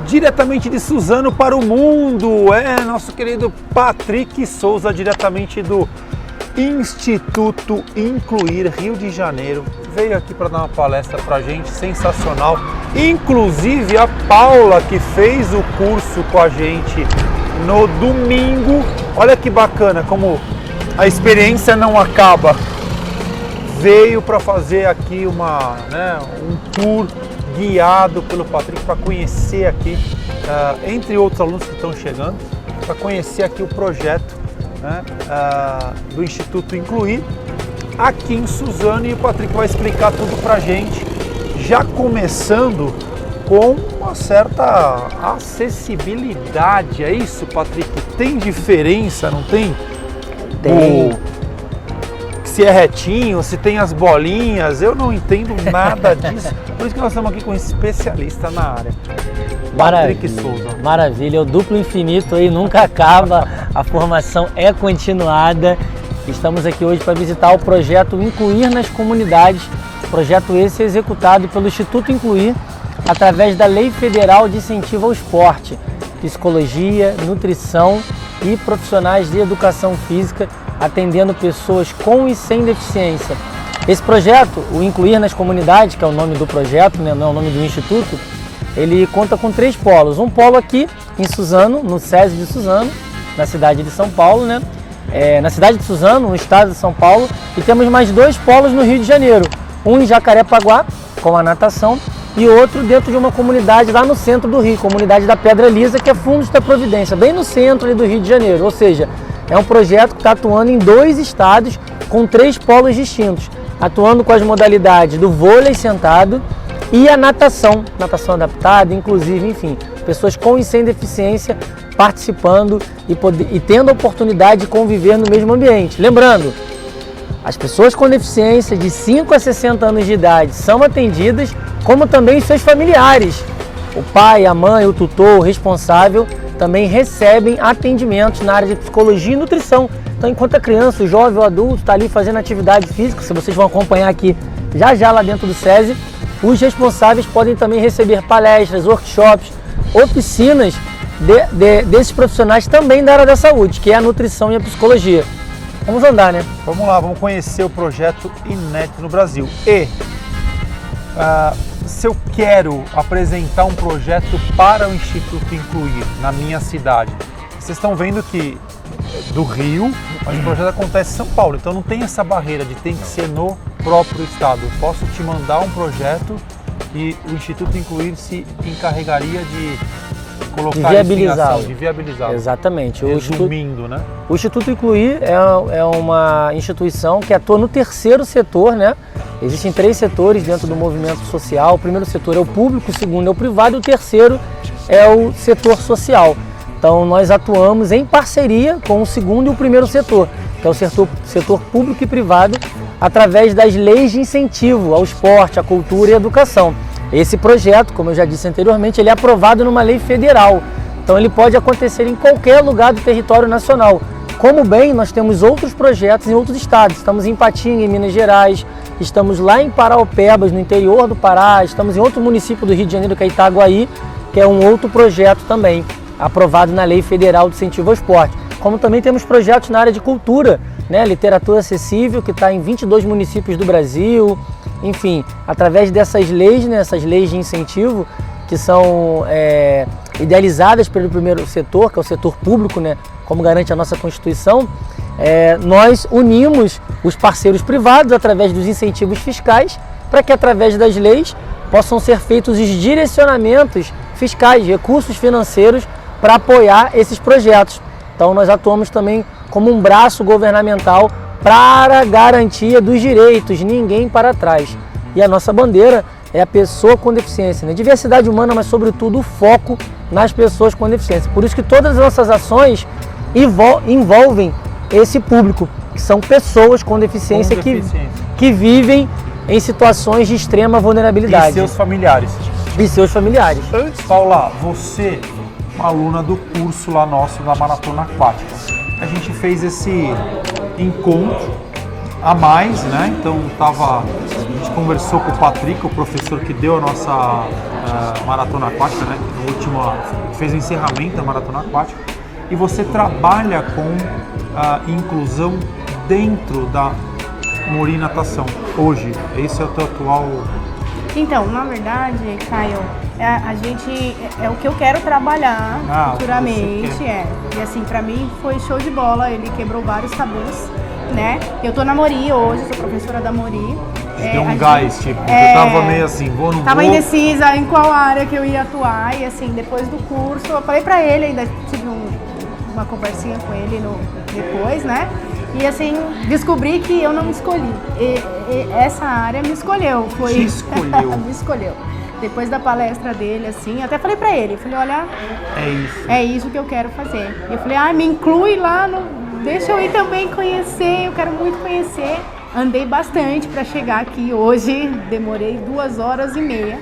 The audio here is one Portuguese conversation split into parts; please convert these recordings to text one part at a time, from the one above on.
diretamente de Suzano para o mundo, nosso querido Patrick Souza, diretamente do Instituto Incluir Rio de Janeiro, veio aqui para dar uma palestra para a gente, sensacional. Inclusive a Paula, que fez o curso com a gente no domingo, olha que bacana como a experiência não acaba, veio para fazer aqui um tour guiado pelo Patrick para conhecer aqui, entre outros alunos que estão chegando, para conhecer aqui o projeto do Instituto Incluir aqui em Suzano, e o Patrick vai explicar tudo para a gente, já começando com uma certa acessibilidade. É isso, Patrick? Tem diferença, não tem? Tem. Se é retinho, se tem as bolinhas, eu não entendo nada disso. Por isso que nós estamos aqui com um especialista na área. Patrick Souza. Maravilha, o duplo infinito aí nunca acaba, a formação é continuada. Estamos aqui hoje para visitar o projeto Incluir nas Comunidades, projeto esse executado pelo Instituto Incluir através da Lei Federal de Incentivo ao Esporte, Psicologia, Nutrição e profissionais de Educação Física, atendendo pessoas com e sem deficiência. Esse projeto, o Incluir nas Comunidades, que é o nome do projeto, não é o nome do Instituto, ele conta com 3 polos. Um polo aqui em Suzano, no SESI de Suzano, na cidade de São Paulo, na cidade de Suzano, no estado de São Paulo, e temos mais 2 polos no Rio de Janeiro. Um em Jacarepaguá, com a natação, e outro dentro de uma comunidade lá no centro do Rio, comunidade da Pedra Lisa, que é Fundos da Providência, bem no centro ali do Rio de Janeiro. Ou seja, é um projeto que está atuando em 2 estados com 3 polos distintos, atuando com as modalidades do vôlei sentado e a natação adaptada, inclusive, enfim, pessoas com e sem deficiência participando e tendo a oportunidade de conviver no mesmo ambiente. Lembrando, as pessoas com deficiência de 5 a 60 anos de idade são atendidas, como também seus familiares. O pai, a mãe, o tutor, o responsável também recebem atendimentos na área de psicologia e nutrição. Então, enquanto a criança, o jovem, o adulto está ali fazendo atividade física, se vocês vão acompanhar aqui já lá dentro do SESI, os responsáveis podem também receber palestras, workshops, oficinas desses profissionais também da área da saúde, que é a nutrição e a psicologia. Vamos andar, né? Vamos lá, vamos conhecer o projeto inédito no Brasil. E se eu quero apresentar um projeto para o Instituto Incluir na minha cidade, vocês estão vendo que do Rio, mas o projeto acontece em São Paulo, então não tem essa barreira de ter que ser no próprio estado. Eu posso te mandar um projeto e o Instituto Incluir se encarregaria de colocar de viabilizar. Exatamente. Resumindo, né? O Instituto Incluir é uma instituição que atua no 3º setor, Existem 3 setores dentro do movimento social. O primeiro setor é o público, o segundo é o privado e o terceiro é o setor social. Então nós atuamos em parceria com o segundo e o primeiro setor, que é o setor público e privado, através das leis de incentivo ao esporte, à cultura e à educação. Esse projeto, como eu já disse anteriormente, ele é aprovado numa lei federal, então ele pode acontecer em qualquer lugar do território nacional. Como bem, nós temos outros projetos em outros estados. Estamos em Ipatinga, em Minas Gerais, estamos lá em Paraopebas, no interior do Pará, estamos em outro município do Rio de Janeiro, que é Itaguaí, que é um outro projeto também, aprovado na Lei Federal de Incentivo ao Esporte. Como também temos projetos na área de cultura, literatura acessível, que está em 22 municípios do Brasil. Enfim, através dessas leis, essas leis de incentivo, que são idealizadas pelo primeiro setor, que é o setor público, como garante a nossa Constituição, nós unimos os parceiros privados através dos incentivos fiscais, para que através das leis possam ser feitos os direcionamentos fiscais, recursos financeiros para apoiar esses projetos. Então nós atuamos também como um braço governamental para a garantia dos direitos, ninguém para trás. E a nossa bandeira é a pessoa com deficiência, diversidade humana, mas sobretudo o foco nas pessoas com deficiência. Por isso que todas as nossas ações envolvem esse público, que são pessoas com deficiência, que vivem em situações de extrema vulnerabilidade. E seus familiares. Antes, Paula, você, uma aluna do curso lá nosso da Maratona Aquática, a gente fez esse encontro a mais, Então a gente conversou com o Patrick, o professor que deu a nossa maratona aquática, né? No último, fez o encerramento da maratona aquática. E você trabalha com a inclusão dentro da Mori Natação hoje. Esse é o teu atual... Então, na verdade, Caio, a gente é o que eu quero trabalhar futuramente, E assim, pra mim foi show de bola, ele quebrou vários tabus, né? Eu tô na Mori hoje, sou professora da Mori. Deu um gás, tipo, eu tava meio assim, vou, não tava vou. indecisa em qual área que eu ia atuar e assim, depois do curso, eu falei pra ele, ainda tive uma conversinha com ele depois, né? E assim, descobri que eu não me escolhi. Essa área me escolheu. Te escolheu. Me escolheu. Depois da palestra dele, assim, até falei pra ele, falei, olha, é isso que eu quero fazer. E eu falei, me inclui lá, deixa eu ir também conhecer, eu quero muito conhecer. Andei bastante para chegar aqui hoje, demorei 2h30.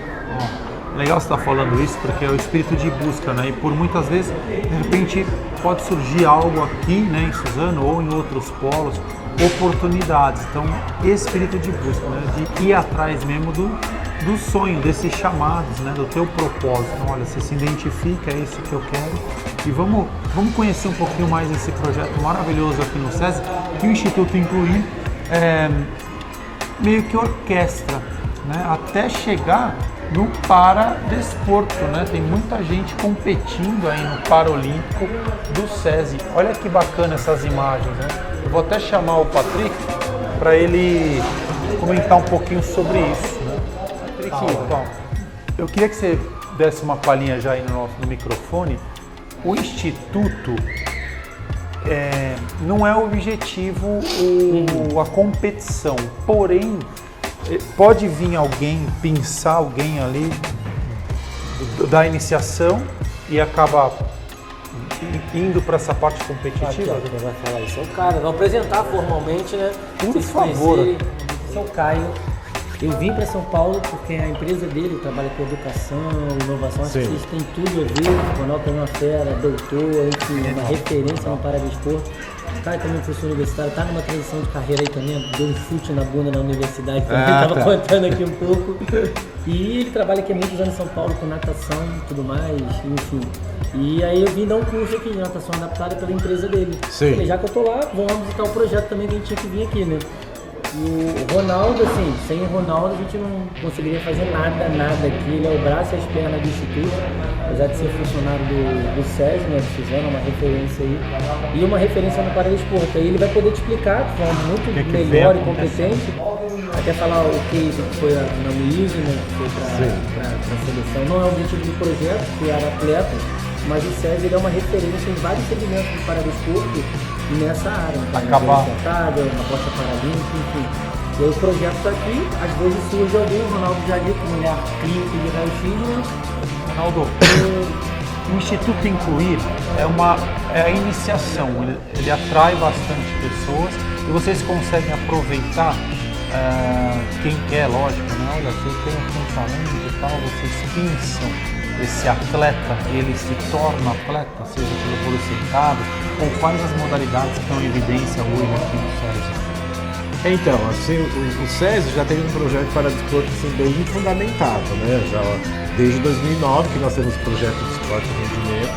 Legal você estar falando isso, porque é o espírito de busca, né? E por muitas vezes, de repente, pode surgir algo aqui, né, em Suzano ou em outros polos, oportunidades. Então, espírito de busca, né? De ir atrás mesmo do sonho, desses chamados, né? Do teu propósito. Então, olha, você se identifica, é isso que eu quero. E vamos conhecer um pouquinho mais esse projeto maravilhoso aqui no SESI, que o Instituto Incluir meio que orquestra, né? Até chegar no paradesporto, né? Tem muita gente competindo aí no Paralímpico do SESI. Olha que bacana essas imagens, né? Eu vou até chamar o Patrick para ele comentar um pouquinho sobre isso, né? Patrick, então, eu queria que você desse uma palhinha já aí no microfone. O Instituto não é o objetivo a competição, porém pode vir alguém, pensar alguém ali da iniciação e acaba indo para essa parte competitiva. Quem vai falar isso é o cara. Vou apresentar formalmente, né? Por favor. Esse é o Caio. Eu vim para São Paulo porque a empresa dele trabalha com educação, inovação, acho que isso tem tudo a ver. O Ronaldo é uma fera, doutor, enfim, uma referência no paradesporto. O Caio também é professor universitário, está numa transição de carreira aí também, deu um chute na bunda na universidade, também estava contando aqui um pouco. E ele trabalha aqui há muitos anos em São Paulo com natação e tudo mais, enfim. E aí eu vim dar um curso aqui de natação adaptada pela empresa dele. Falei, já que eu tô lá, vamos visitar o projeto também que a gente tinha que vir aqui, né? E o Ronaldo, assim, sem o Ronaldo a gente não conseguiria fazer nada aqui. Ele é o braço e as pernas do Instituto, apesar de ser funcionário do SESI, né, do Suzano, uma referência aí, e uma referência no paradesporto. Aí ele vai poder te explicar de forma muito melhor e competente, até falar o que foi na Luísa, né, que foi para a seleção. Não é o objetivo do projeto, que era atleta, mas o SESI ele é uma referência em vários segmentos do paradesporto nessa área, acabar na bosta paralímpica, enfim. E aí o projeto está aqui, às vezes surge alguém, o Ronaldo já disse, um olhar clínico de raio-x, né? Ronaldo, o Instituto Incluir é a iniciação, ele atrai bastante pessoas e vocês conseguem aproveitar quem quer, lógico, né? Olha, você tem um talento e tal, vocês pensam esse atleta, ele se torna atleta, seja pelo vôlei sentado, ou quais as modalidades que estão em evidência hoje aqui no SESI? Então, assim, o SESI já tem um projeto para desporto assim, bem fundamentado, né? Já desde 2009 que nós temos projeto de esporte e rendimento.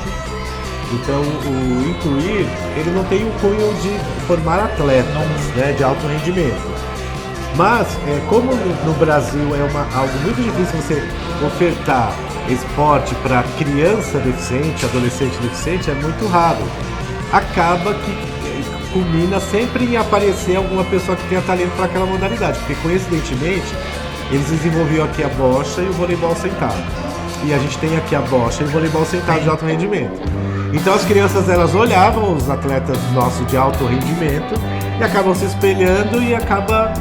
Então, o Incluir, ele não tem o cunho de formar atletas, né, de alto rendimento. Mas, como no Brasil é algo muito difícil você ofertar esporte para criança deficiente, adolescente deficiente, é muito raro. Acaba que culmina sempre em aparecer alguma pessoa que tenha talento para aquela modalidade, porque coincidentemente eles desenvolviam aqui a bocha e o voleibol sentado. E a gente tem aqui a bocha e o voleibol sentado de alto rendimento. Então as crianças elas olhavam os atletas nossos de alto rendimento e acabam se espelhando e acaba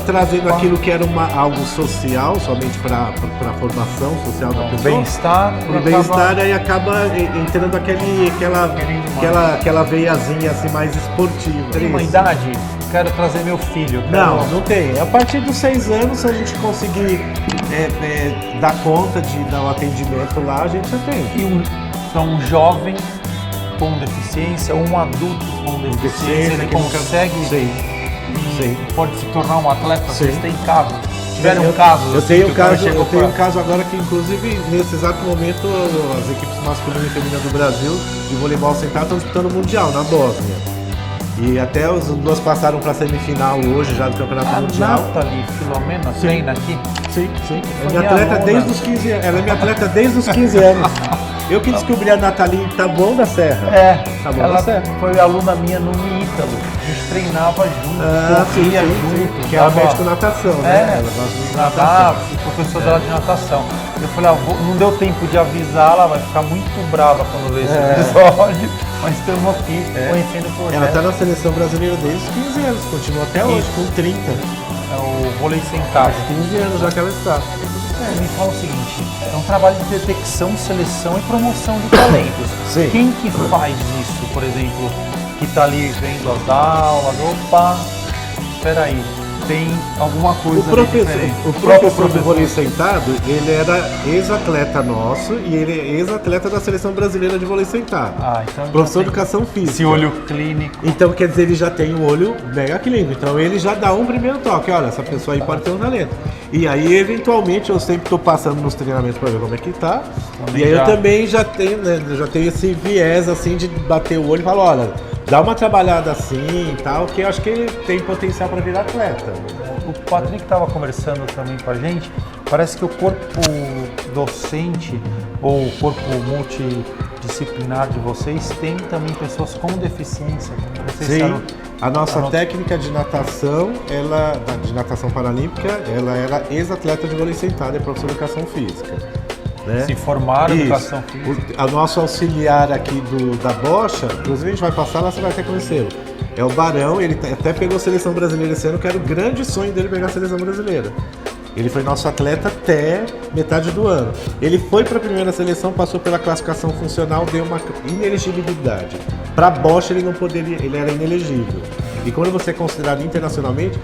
trazendo aquilo que era algo social, somente para a formação social da pessoa. Bem-estar. Bem-estar, aí acaba entrando aquela veiazinha assim mais esportiva. Tem uma idade? Quero trazer meu filho. Não tem. A partir dos 6 anos, se a gente conseguir dar conta de dar o atendimento lá, a gente já tem. Então um jovem com deficiência ou um adulto com deficiência, ele consegue... Sim. Pode se tornar um atleta, vocês têm casos. Tiveram casos? Eu assim, tenho que o cara eu chegou tenho um pra- caso agora que, inclusive, nesse exato momento, as equipes masculina e feminina do Brasil de voleibol sentado estão disputando o Mundial na Bósnia. E até as duas passaram para a semifinal hoje já do Campeonato A Mundial. Nathalie Filomena treina aqui? Sim, sim. É Foi minha minha atleta aluna. desde os 15 anos. Ela é minha atleta desde os 15 anos. Eu que descobri a Nathalie Taboão da Serra. Taboão ela da Serra. foi aluna minha no Ítalo. A gente treinava junto, Sim, corria sim, junto. sim. Que é a dava- médico natação, né? Ela gosta de natação. nadava, fui professor dela de natação. Eu falei, não deu tempo de avisar, ela vai ficar muito brava quando ver esse episódio, mas estamos aqui conhecendo o projeto. Ela está na seleção brasileira desde os 15 anos, continua até hoje, com 30. É o vôlei sentado. 15 anos já que ela está. Me fala o seguinte, é um trabalho de detecção, seleção e promoção de talentos. Sim. Quem que faz isso, por exemplo, que está ali vendo as aulas, opa, espera aí, tem alguma coisa O professor, diferente. o professor do vôlei sentado, ele era ex-atleta nosso e ele é ex-atleta da seleção brasileira de vôlei sentado. Então já Professor de tem educação física. esse olho clínico. Então, quer dizer, ele já tem o olho mega clínico. Então, ele já dá um primeiro toque. Olha, essa pessoa aí pode ter um talento. E aí, eventualmente, eu sempre estou passando nos treinamentos para ver como é que tá. Também e aí, já- eu também já tenho, né, já tenho esse viés, assim, de bater o olho e falar, olha, dá uma trabalhada assim e tal, que eu acho que ele tem potencial para virar atleta. O Patrick estava conversando também com a gente, parece que o corpo docente ou o corpo multidisciplinar de vocês tem também pessoas com deficiência. Vocês Sim, sabem- a nossa Anota. técnica de natação, de natação paralímpica, ela era ex-atleta de vôlei sentado, é professora de educação física. Né? se formaram em Isso. educação física. O nosso auxiliar aqui da bocha, inclusive a gente vai passar lá, você vai até conhecer. É o Barão, ele até pegou a seleção brasileira esse ano, que era o grande sonho dele pegar a seleção brasileira. Ele foi nosso atleta até metade do ano. Ele foi para a primeira seleção, passou pela classificação funcional, deu uma inelegibilidade. Para bocha ele não poderia, ele era inelegível. E quando você é considerado internacionalmente,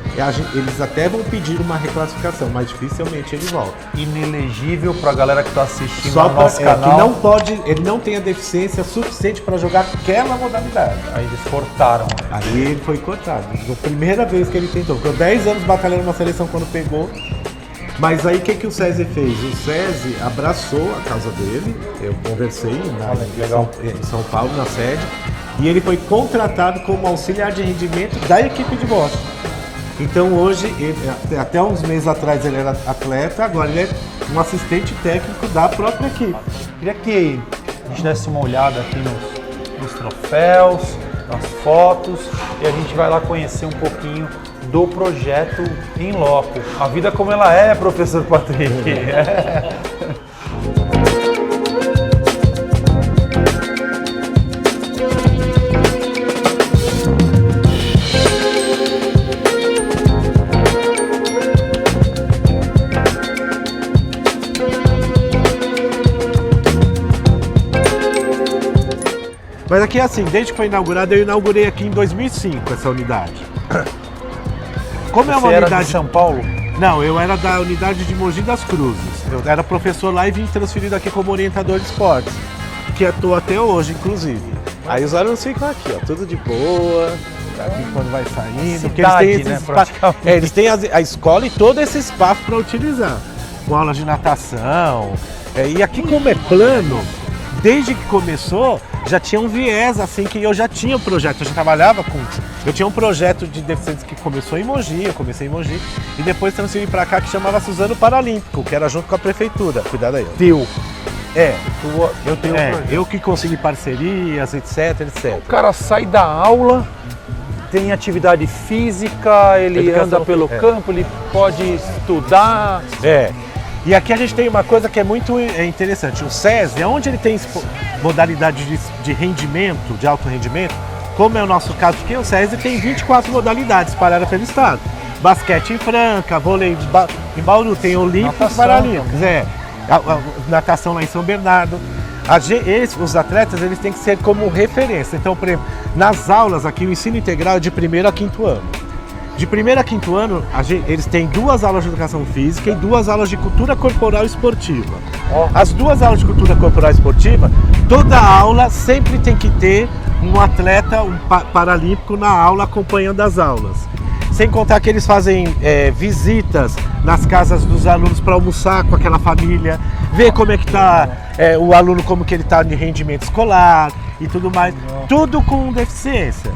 eles até vão pedir uma reclassificação, mas dificilmente ele volta. Inelegível para a galera que está assistindo Só ao nosso que canal. não pode, ele não tem a deficiência suficiente para jogar aquela modalidade. Aí eles cortaram. Aí ele foi cortado. A primeira vez que ele tentou. Ficou 10 anos batalhando na seleção quando pegou. Mas aí o que o SESI fez? O SESI abraçou a causa dele. Eu conversei em São Paulo, na sede. E ele foi contratado como auxiliar de rendimento da equipe de bocha. Então hoje, até uns meses atrás ele era atleta, agora ele é um assistente técnico da própria equipe. Queria que a gente desse uma olhada aqui nos troféus, nas fotos, e a gente vai lá conhecer um pouquinho do projeto em loco. A vida como ela é, professor Patrick. Mas aqui é assim, desde que foi inaugurado, eu inaugurei aqui em 2005 essa unidade. Como é uma Você era unidade de São Paulo? Não, eu era da unidade de Mogi das Cruzes. Eu era professor lá e vim transferido aqui como orientador de esportes, que atuo até hoje, inclusive. Aí os alunos ficam aqui, ó, tudo de boa, aqui quando vai saindo. Porque eles têm Cidade, né, esse praticamente. eles têm a escola e todo esse espaço para utilizar, com aulas de natação. E aqui como é plano, desde que começou, já tinha um viés, assim, que eu já tinha um projeto, eu já trabalhava com... Eu tinha um projeto de deficientes que começou em Mogi, eu comecei em Mogi, e depois transferi para cá, que chamava Suzano Paralímpico, que era junto com a prefeitura. Cuidado aí. Teu. Eu tenho eu que consegui parcerias, etc, etc. O cara sai da aula, tem atividade física, ele Educação anda pelo física, campo, ele pode estudar. E aqui a gente tem uma coisa que é muito interessante. O SESI, onde ele tem modalidade de rendimento, de alto rendimento, como é o nosso caso aqui, o SESI tem 24 modalidades espalhadas pelo estado. Basquete em Franca, vôlei em Bauru, tem Olímpicos e Natação Paralímpicos. Natação lá em São Bernardo. Os atletas eles têm que ser como referência. Então, por exemplo, nas aulas aqui, o ensino integral é de 1º a 5º ano. De 1º a 5º ano, eles têm 2 aulas de educação física e 2 aulas de cultura corporal esportiva. As 2 aulas de cultura corporal esportiva, toda aula sempre tem que ter um atleta, um paralímpico na aula acompanhando as aulas. Sem contar que eles fazem visitas nas casas dos alunos para almoçar com aquela família, ver como é que está o aluno, como que ele está de rendimento escolar e tudo mais. Tudo com deficiência.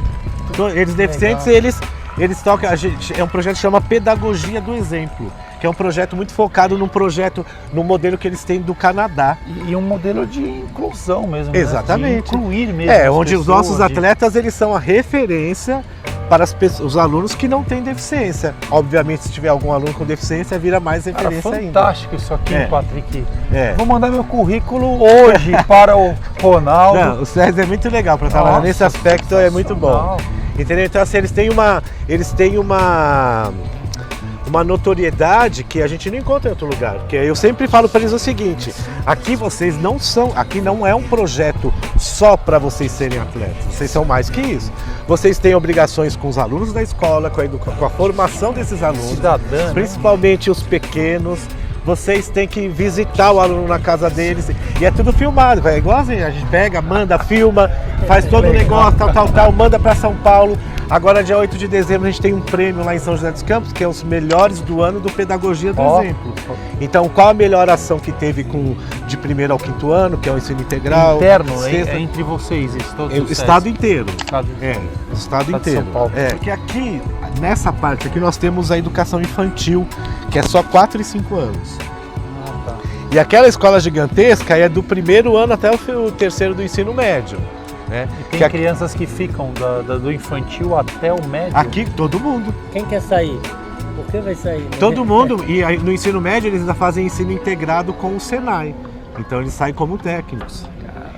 Eles deficientes, eles tocam, é um projeto que chama Pedagogia do Exemplo, que é um projeto muito focado no modelo que eles têm do Canadá. E um modelo de inclusão mesmo. Exatamente. Né? De incluir mesmo. Onde os nossos atletas eles são a referência para os alunos que não têm deficiência. Obviamente, se tiver algum aluno com deficiência, vira mais referência ainda. Fantástico isso aqui, Patrick. É. Vou mandar meu currículo hoje para o Ronaldo. Não, o SESI é muito legal para trabalhar nesse aspecto, é muito bom. Entendeu? Então, assim, eles têm uma notoriedade que a gente não encontra em outro lugar. Porque eu sempre falo para eles o seguinte: aqui não é um projeto só para vocês serem atletas. Vocês são mais que isso. Vocês têm obrigações com os alunos da escola, com a formação desses alunos, cidadã, principalmente os pequenos. Vocês têm que visitar o aluno na casa deles e é tudo filmado, é igualzinho, a gente pega, manda, filma, faz todo o negócio, tal, manda para São Paulo. Agora, dia 8 de dezembro, a gente tem um prêmio lá em São José dos Campos, que é os melhores do ano do Pedagogia do Exemplo. Então, qual a melhor ação que teve de primeiro ao quinto ano, que é o ensino integral? Interno, é entre vocês, o estado inteiro. O estado inteiro. De São Paulo. Porque aqui, nessa parte aqui, nós temos a educação infantil, que é só 4 e 5 anos. E aquela escola gigantesca é do primeiro ano até o terceiro do ensino médio. Né? E tem crianças que ficam do infantil até o médio? Aqui, todo mundo. Quem quer sair? Por que vai sair? Né? Todo mundo. E aí, no ensino médio eles ainda fazem ensino integrado com o Senai. Então eles saem como técnicos.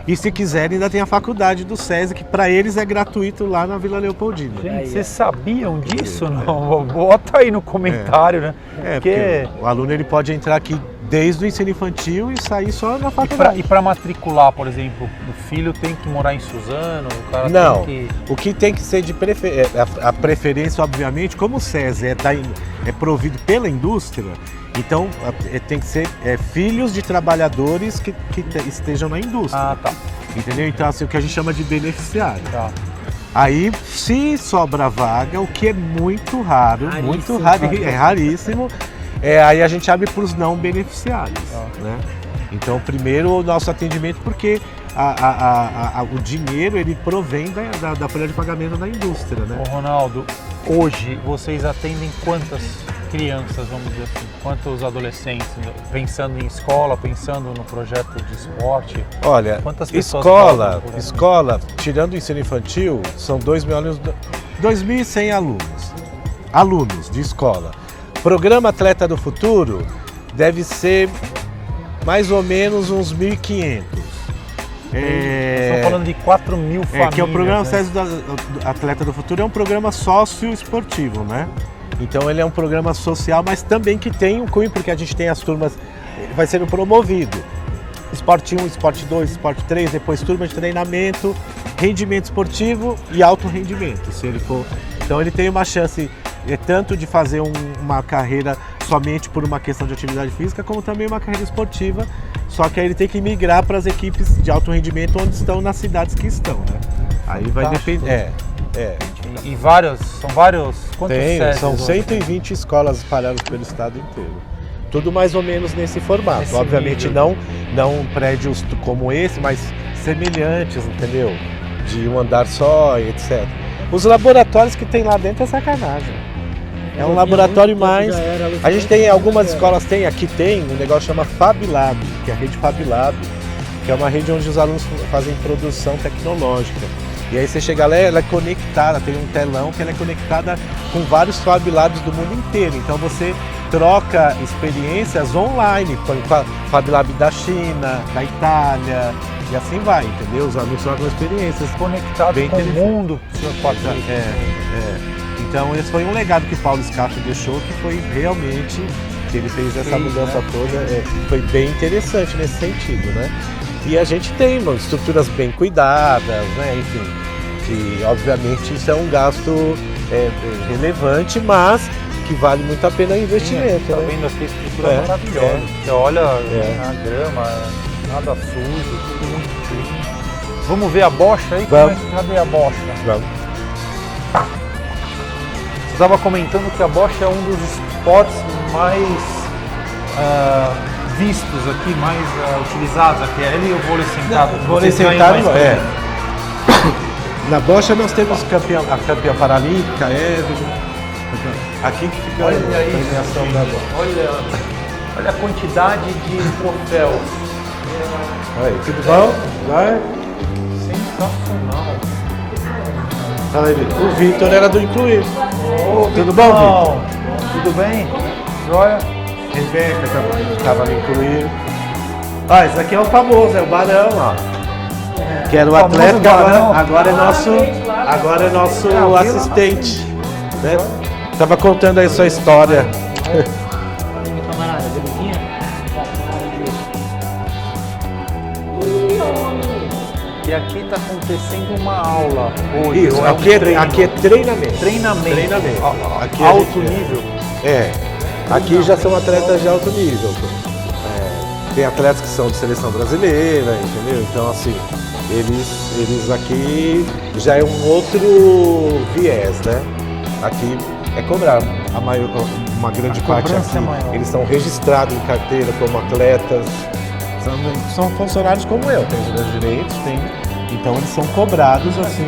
E se quiserem, ainda tem a faculdade do SESI, que para eles é gratuito lá na Vila Leopoldina. Gente, vocês sabiam disso? Não? Bota aí no comentário, né? Porque o aluno ele pode entrar aqui desde o ensino infantil e sair só na faculdade. E para matricular, por exemplo, o filho tem que morar em Suzano? O cara não, tem que... o que tem que ser de preferência, a preferência, obviamente, como o SESI é provido pela indústria, então tem que ser filhos de trabalhadores que estejam na indústria. Ah, tá. Entendeu? Então, assim, o que a gente chama de beneficiário. Tá. Aí, se sobra vaga, o que é muito raro, é raríssimo, aí a gente abre para os não beneficiários. Né? Então, primeiro o nosso atendimento, porque o dinheiro ele provém da folha de pagamento da indústria. Né? Ô Ronaldo, hoje vocês atendem quantas crianças, vamos dizer assim, quantos adolescentes, pensando em escola, pensando no projeto de esporte? Olha, quantas pessoas escola, tirando o ensino infantil, são 2.100 alunos de escola. Programa Atleta do Futuro deve ser mais ou menos uns 1.500. Estão falando de 4.000 famílias. Que é o programa SESI do Atleta do Futuro, é um programa socioesportivo, né? Então ele é um programa social, mas também que tem um cunho, porque a gente tem as turmas, vai sendo promovido. Esporte 1, Esporte 2, Esporte 3, depois turma de treinamento, rendimento esportivo e alto rendimento, se ele for. Então ele tem uma chance tanto de fazer uma carreira somente por uma questão de atividade física, como também uma carreira esportiva, só que aí ele tem que migrar para as equipes de alto rendimento onde estão nas cidades que estão, né? Aí vai depender. E são vários, quantos SESIs? São 120 escolas espalhadas pelo estado inteiro. Tudo mais ou menos nesse formato. Obviamente não prédios como esse, mas semelhantes, entendeu? De um andar só, etc. Os laboratórios que tem lá dentro é sacanagem. É um laboratório mais... A gente tem, algumas escolas aqui tem um negócio que chama FabLab, que é a rede FabLab, que é uma rede onde os alunos fazem produção tecnológica. E aí você chega lá, ela é conectada, tem um telão que ela é conectada com vários Fab Labs do mundo inteiro. Então você troca experiências online, com a Fab Lab da China, da Itália, e assim vai, entendeu? Os alunos trocam experiências. Conectados com o mundo. Então esse foi um legado que o Paulo Scaff deixou, que foi realmente, que ele fez essa mudança toda, foi bem interessante nesse sentido, né? E a gente tem estruturas bem cuidadas, né? Enfim, que obviamente isso é um gasto relevante, mas que vale muito a pena o investimento. Tá vendo aqui a estrutura maravilhosa. Você olha a grama, nada sujo, tudo muito clean. Vamos ver a bocha aí? Vamos. Cadê a bocha? Vamos. estava comentando que a bocha é um dos esportes mais vistos aqui, mais utilizados aqui. É ele e o vôlei sentado. Vôlei sentado é. Na bocha nós temos a campeã paralímpica, Evelyn. Aqui que fica Olha a isso, premiação gente. da bocha. Olha a quantidade de troféus. Aí, tudo bom? Vai. Sensacional. Fala aí, Vitor. O Vitor era do Incluir. Tudo bom, Vitão? Tudo bem? Joia? Rebeca tava no Incluir. Ah, esse aqui é o famoso, é o Barão, ó. Que era o famoso atleta, Barão. agora é nosso assistente. Né? Tava contando aí sua história. E aqui está acontecendo uma aula hoje. Isso, ou é um aqui é treino? treinamento. Treinamento. Aqui Alto nível. É. Aqui já são atletas de alto nível. Tem atletas que são de seleção brasileira, entendeu? Então, assim, eles aqui já é um outro viés, né? Aqui é cobrar. Uma grande parte aqui, eles são registrados em carteira como atletas. São funcionários como eu, tem os meus direitos, então eles são cobrados assim,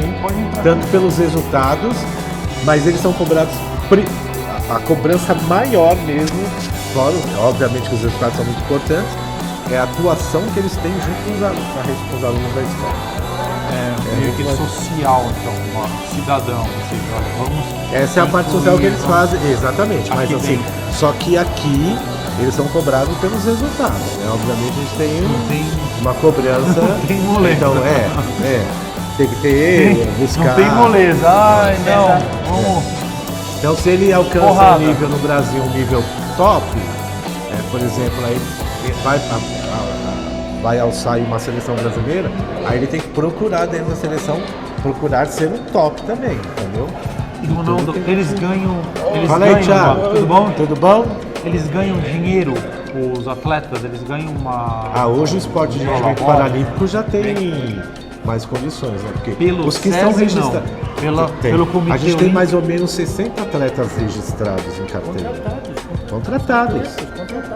tanto pelos resultados, mas eles são cobrados, a cobrança maior mesmo, claro, obviamente que os resultados são muito importantes, é a atuação que eles têm junto com os alunos da escola. Meio que social, então, cidadão. Essa é a parte social que eles fazem, exatamente, mas aqui assim, só que aqui eles são cobrados pelos resultados, né? Obviamente a gente tem uma cobrança. Não tem moleza. Então tem que ter, buscar. Não tem moleza. Ai, não. Vamos. Então se ele alcança um nível no Brasil, um nível top, por exemplo, aí vai alçar aí uma seleção brasileira, aí ele tem que procurar dentro da seleção, procurar ser um top também, entendeu? E Ronaldo, eles ganham. Fala aí, Thiago. Tudo bom? Tudo bom? Eles ganham dinheiro, os atletas, eles ganham uma. Hoje o esporte de rendimento paralímpico já tem mais condições, né? Porque Pelo os que SESI, estão registrados. Pelo comitê. A gente tem mais ou menos 60 atletas registrados em carteira. Contratados.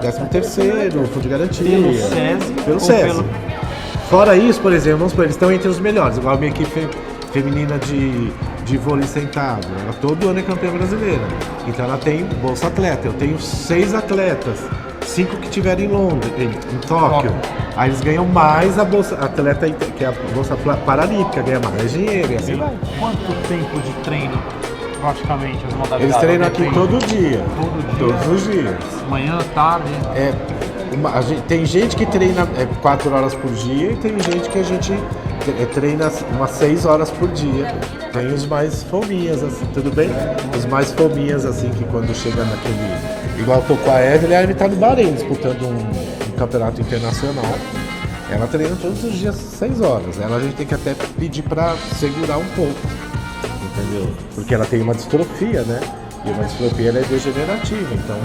13º, fundo de garantia. Pelo SESI. SESI. Fora isso, por exemplo, vamos supor, eles estão entre os melhores, igual a minha equipe feminina de vôlei sentado. Ela todo ano é campeã brasileira. Então ela tem Bolsa Atleta. Eu tenho 6 atletas, 5 que tiveram em Londres, em Tóquio. Aí eles ganham mais a Bolsa Atleta, que é a Bolsa Paralímpica, ganha mais dinheiro e assim vai. Quanto tempo de treino, praticamente, as modalidades? Eles treinam aqui todo dia. Todos os dias. Manhã, tarde? Tem gente que treina 4 horas por dia e tem gente que a gente treina umas 6 horas por dia. Tem os mais fominhas, assim, tudo bem? Os mais fominhas, assim, que quando chega naquele... Igual eu tô com a Evelyn tá no Bahrein disputando um campeonato internacional. Ela treina todos os dias 6 horas. Ela a gente tem que até pedir pra segurar um pouco, entendeu? Porque ela tem uma distrofia, né? E uma distrofia ela é degenerativa, então...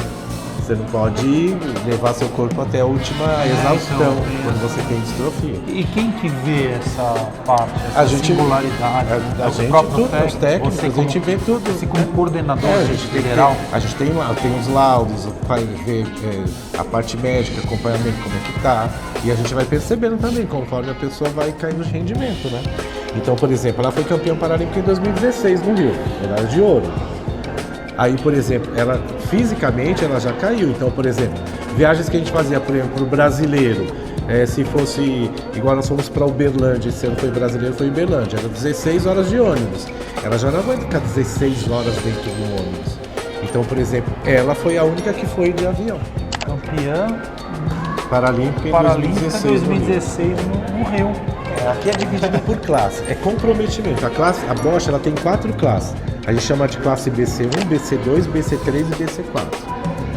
Você não pode levar seu corpo até a última exaustão quando você tem distrofia. E quem que vê essa parte, essa singularidade? A gente, os técnicos, a gente vê tudo. Você como coordenador geral? A gente tem os laudos, vai ver a parte médica, acompanhamento, como é que tá. E a gente vai percebendo também, conforme a pessoa vai caindo de rendimento, né? Então, por exemplo, ela foi campeã paralímpica em 2016 no Rio, medalha de ouro. Aí, por exemplo, ela fisicamente ela já caiu. Então, por exemplo, viagens que a gente fazia, por exemplo, para o brasileiro, se fosse igual nós fomos para Uberlândia, esse ano foi brasileiro, foi Uberlândia, era 16 horas de ônibus. Ela já não aguenta ficar 16 horas dentro do ônibus. Então, por exemplo, ela foi a única que foi de avião. Campeã paralímpica em 2016 no Rio. Aqui é dividido por classe, é comprometimento. A bocha ela tem 4 classes. A gente chama de classe BC1, BC2, BC3 e BC4.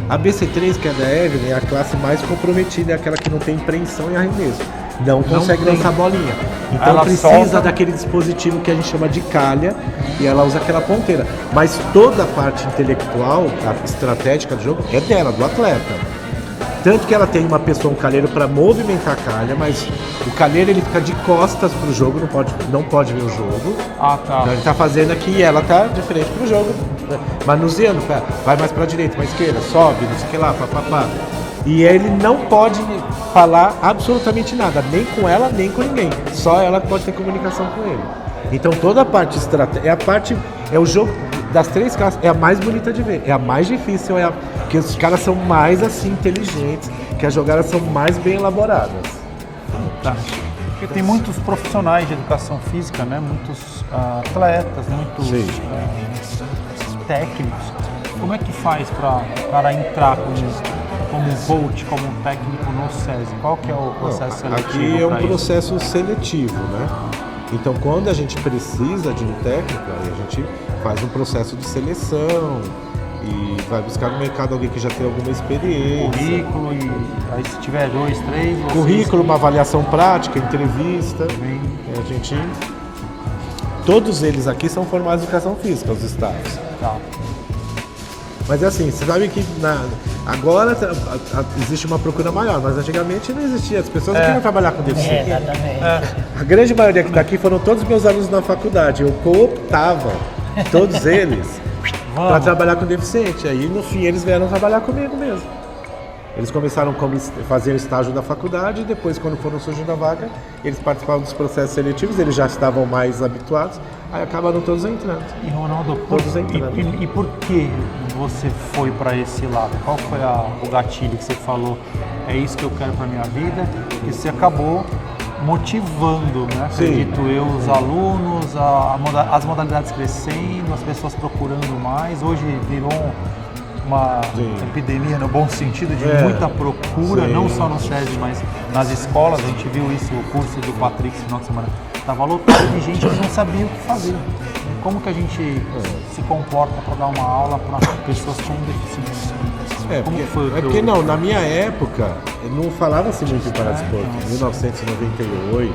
A BC3, que é da Evelyn, é a classe mais comprometida, é aquela que não tem preensão e arremesso. Não consegue lançar bolinha. Então ela precisa daquele dispositivo que a gente chama de calha e ela usa aquela ponteira. Mas toda a parte intelectual, a estratégica do jogo, é dela, do atleta. Tanto que ela tem uma pessoa, um calheiro, para movimentar a calha, mas o calheiro ele fica de costas pro jogo, não pode ver o jogo. Ah, tá. Então ele tá fazendo aqui e ela tá de frente pro jogo, manuseando, vai mais para a direita, para a esquerda, sobe, não sei o que lá, papapá. E ele não pode falar absolutamente nada, nem com ela, nem com ninguém. Só ela pode ter comunicação com ele. Então toda a parte estratégica, é o jogo das 3 classes, é a mais bonita de ver, é a mais difícil, que os caras são mais assim inteligentes, que as jogadas são mais bem elaboradas. Fantástico. Porque tem muitos profissionais de educação física, né? Muitos atletas, muitos técnicos. Como é que faz para entrar como coach, como técnico no SESI? Qual que é o processo seletivo? Aqui é um processo seletivo, né? Então, quando a gente precisa de um técnico, aí a gente faz um processo de seleção e vai buscar no mercado alguém que já tem alguma experiência. Currículo, e aí se tiver 2, 3... Currículo, uma avaliação prática, entrevista. A gente... Todos eles aqui são formados em educação física, os estágios. Tá. Mas é assim, você sabe que agora existe uma procura maior, mas antigamente não existia. As pessoas não queriam trabalhar com deficiente. Exatamente. A grande maioria que está aqui foram todos meus alunos na faculdade. Eu cooptava todos eles para trabalhar com deficiente. Aí no fim eles vieram trabalhar comigo mesmo. Eles começaram a fazer o estágio da faculdade e depois, quando foram surgindo a vaga, eles participavam dos processos seletivos, eles já estavam mais habituados, aí acabaram todos entrando. E Ronaldo, Todos entrando. E por que você foi para esse lado? Qual foi o gatilho que você falou? É isso que eu quero para minha vida? E você acabou motivando, né? Acredito eu, os alunos, as modalidades crescendo, as pessoas procurando mais. Hoje virou uma epidemia no bom sentido de muita procura, não só no SESI, mas nas escolas. A gente viu isso, o curso do Patrick esse final de semana estava lotado de gente que não sabia o que fazer. Como que a gente se comporta para dar uma aula para pessoas com deficiência? Porque não, na minha época, não falava-se muito em paradesporto. Em 1998,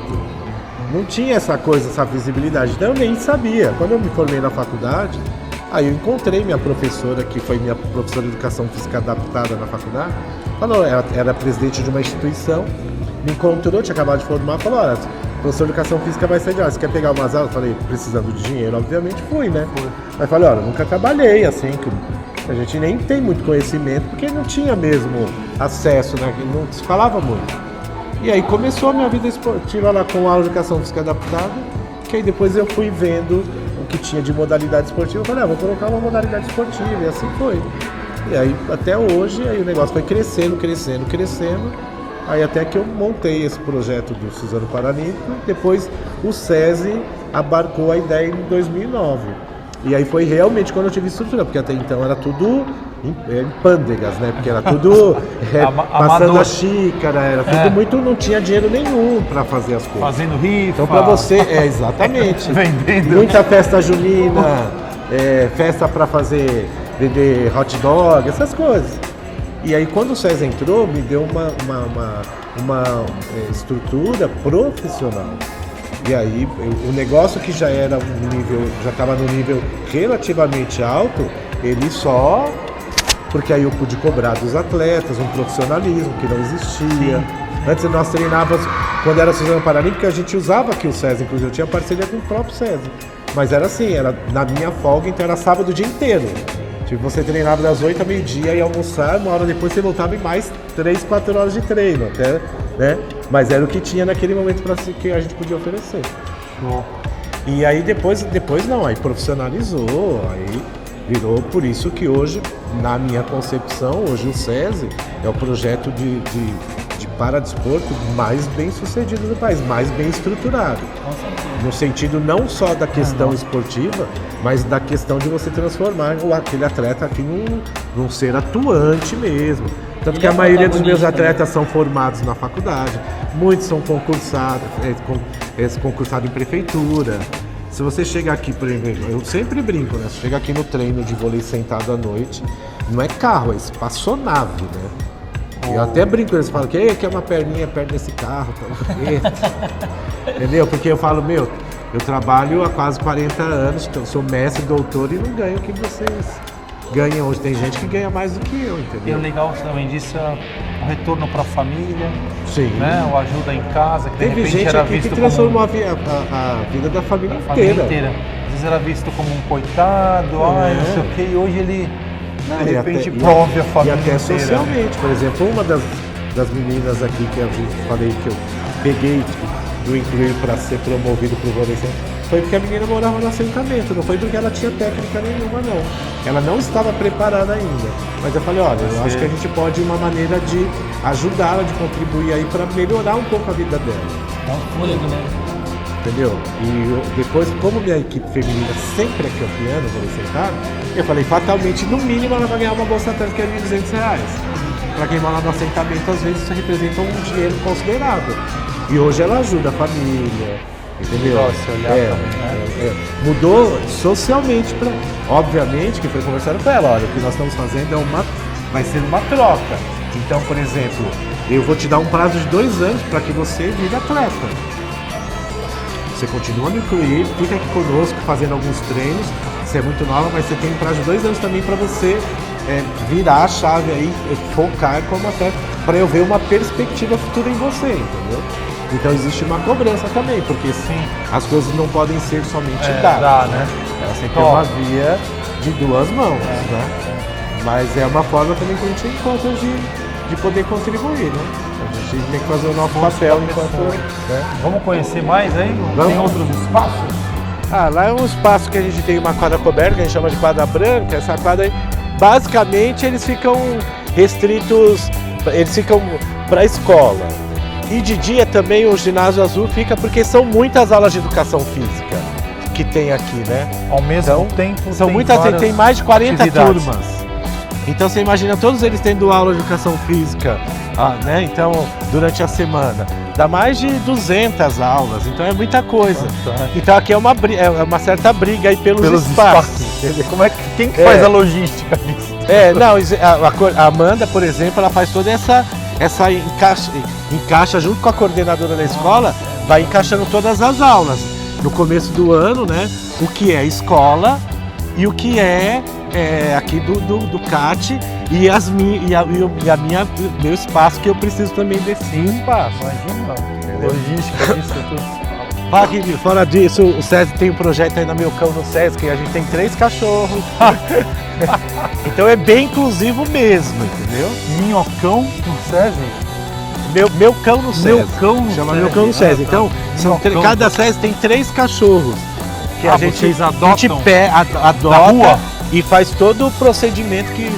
não tinha essa coisa, essa visibilidade. Então eu nem sabia. Quando eu me formei na faculdade, aí eu encontrei minha professora, que foi minha professora de educação física adaptada na faculdade. Falou, ela era presidente de uma instituição, me encontrou, tinha acabado de formar, falou, olha, professor de educação física vai sair de aula, você quer pegar umas aulas? Eu falei, precisando de dinheiro, obviamente fui, né? Aí falei, olha, nunca trabalhei assim, que a gente nem tem muito conhecimento, porque não tinha mesmo acesso, né? Não se falava muito. E aí começou a minha vida esportiva lá com a aula de educação física adaptada, que aí depois eu fui vendo o que tinha de modalidade esportiva, eu falei, vou colocar uma modalidade esportiva, e assim foi. E aí até hoje, aí o negócio foi crescendo, aí até que eu montei esse projeto do Suzano Paralímpico, depois o SESI abarcou a ideia em 2009. E aí foi realmente quando eu tive estrutura, porque até então era tudo em pândegas, né? Porque era tudo passando a xícara, era tudo muito, não tinha dinheiro nenhum para fazer as coisas. Fazendo rifa. Então para você, exatamente. Vendendo. Muita festa junina, festa para vender hot dog, essas coisas. E aí quando o SESI entrou, me deu uma estrutura profissional. E aí o negócio que já era já estava no nível relativamente alto, ele só... Porque aí eu pude cobrar dos atletas um profissionalismo que não existia. Antes nós treinávamos, quando era Suzano Paralímpica, a gente usava aqui o SESI, inclusive eu tinha parceria com o próprio SESI. Mas era assim, era na minha folga, então era sábado o dia inteiro. Tipo, você treinava das 8 ao meio-dia e almoçar, uma hora depois você voltava em mais 3, 4 horas de treino, até, né? Mas era o que tinha naquele momento que a gente podia oferecer. E aí depois não, aí profissionalizou, aí virou, por isso que hoje, na minha concepção, hoje o SESI é o projeto de paradesporto mais bem sucedido do país, mais bem estruturado. No sentido não só da questão esportiva, mas da questão de você transformar aquele atleta aqui num ser atuante mesmo. Tanto que a maioria dos meus atletas são formados na faculdade, muitos são concursados em prefeitura. Se você chega aqui, por exemplo, eu sempre brinco, né? Você chega aqui no treino de vôlei sentado à noite, não é carro, é espaçonave, né? Eu até brinco, eles falam que é uma perninha perto desse carro, entendeu? Porque eu falo, eu trabalho há quase 40 anos, então sou mestre, doutor e não ganho o que vocês ganha hoje. Tem gente que ganha mais do que eu, E entendeu? o legal também disso é o retorno para a família, Sim. né? O ajuda em casa, que de Teve repente gente era aqui visto que transformou como a vida da família a família inteira. inteira. Às vezes era visto como um coitado, ai, não sei o quê, e hoje ele de repente prove a família E até inteira. socialmente. Por exemplo, uma das meninas aqui que eu falei que eu peguei do Incluir para ser promovido para o vôlei foi porque a menina morava no assentamento, não foi porque ela tinha técnica nenhuma, não. Ela não estava preparada ainda. Mas eu falei, olha, eu acho que a gente pode uma maneira de ajudá-la, de contribuir aí para melhorar um pouco a vida dela. É um fôlego, né? Entendeu? E depois, como minha equipe feminina sempre é campeã no vôlei sentado, eu falei, fatalmente, no mínimo ela vai ganhar uma bolsa técnica de R$1.200. Para quem mora no assentamento, às vezes isso representa um dinheiro considerável. E hoje ela ajuda a família, entendeu? Nossa, olhar também, né? Mudou socialmente, obviamente que foi conversado com ela, olha, o que nós estamos fazendo vai ser uma troca. Então, por exemplo, eu vou te dar um prazo de 2 anos para que você vire atleta. Você continua no Incluir, fica aqui conosco fazendo alguns treinos, você é muito nova, mas você tem um prazo de 2 anos também para você virar a chave aí, focar como atleta, para eu ver uma perspectiva futura em você, entendeu? Então existe uma cobrança também, porque sim, as coisas não podem ser somente dadas, né? Elas têm que ter uma via de 2 mãos, né? Mas é uma forma também que a gente encontra de poder contribuir, né? A gente tem que fazer o nosso papel enquanto... Né? Vamos conhecer mais aí? Vamos. Tem outros espaços? Lá é um espaço que a gente tem uma quadra coberta, que a gente chama de quadra branca. Essa quadra aí, basicamente, eles ficam restritos, eles ficam para a escola. E de dia também o ginásio azul fica porque são muitas aulas de educação física que tem aqui, né? Ao mesmo tempo, São tem muitas, várias tem mais de 40 atividades. turmas. Então você imagina todos eles tendo aula de educação física, né? Então, durante a semana. Dá mais de 200 aulas, então é muita coisa. Então aqui é uma certa briga aí pelos espaços. Quem que faz a logística disso? Não, a Amanda, por exemplo, ela faz toda essa encaixa junto com a coordenadora da escola, vai encaixando todas as aulas. No começo do ano, né? O que é escola e o que é aqui do CAT e meu espaço, que eu preciso também desse espaço. Imagina, logística disso tudo. Fora disso, o César tem um projeto aí na Meu Cão no Sesc, que a gente tem 3 cachorros. Então é bem inclusivo mesmo, entendeu? Minhocão no SESI? Meu Cão no César. Meu Cão no Chama SESI. Meu Cão no César. Então, cada SESI César tem 3 cachorros. Que a gente vocês adotam? A gente adota Na rua? e faz todo o procedimento que,